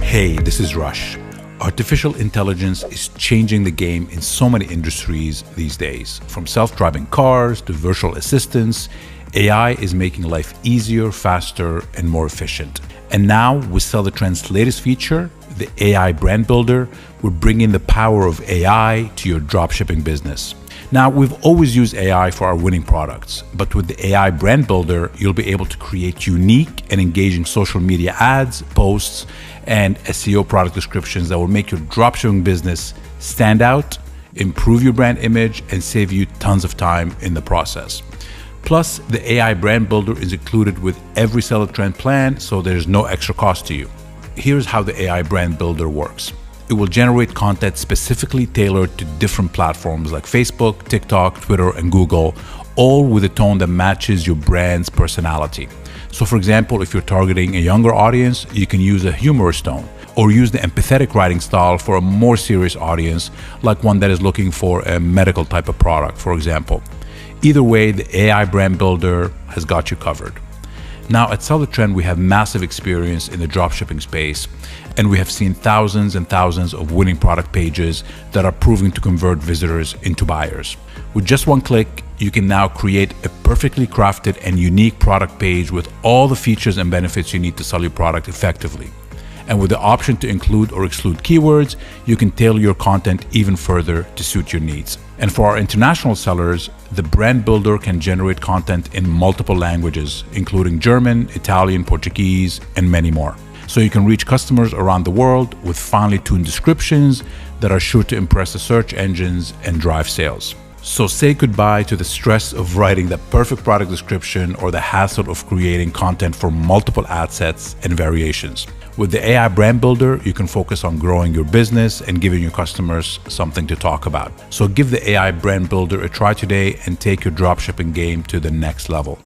Hey, this is Rush. Artificial intelligence is changing the game in so many industries these days. From self-driving cars to virtual assistants, AI is making life easier, faster, and more efficient. And now, with Sell the Trend's latest feature, the AI Brand Builder, we're bringing the power of AI to your dropshipping business. Now, we've always used AI for our winning products, but with the AI Brand Builder, you'll be able to create unique and engaging social media ads, posts, and SEO product descriptions that will make your dropshipping business stand out, improve your brand image, and save you tons of time in the process. Plus, the AI Brand Builder is included with every Sell the Trend plan, so there's no extra cost to you. Here's how the AI Brand Builder works. It will generate content specifically tailored to different platforms like Facebook, TikTok, Twitter, and Google, all with a tone that matches your brand's personality. So for example, if you're targeting a younger audience, you can use a humorous tone, or use the empathetic writing style for a more serious audience, like one that is looking for a medical type of product, for example. Either way, the AI Brand Builder has got you covered. Now, at Sell the Trend, we have massive experience in the dropshipping space, and we have seen thousands and thousands of winning product pages that are proving to convert visitors into buyers. With just one click, you can now create a perfectly crafted and unique product page with all the features and benefits you need to sell your product effectively. And with the option to include or exclude keywords, you can tailor your content even further to suit your needs. And for our international sellers, the Brand Builder can generate content in multiple languages, including German, Italian, Portuguese, and many more. So you can reach customers around the world with finely tuned descriptions that are sure to impress the search engines and drive sales. So say goodbye to the stress of writing the perfect product description or the hassle of creating content for multiple ad sets and variations. With the AI Brand Builder, you can focus on growing your business and giving your customers something to talk about. So give the AI Brand Builder a try today and take your dropshipping game to the next level.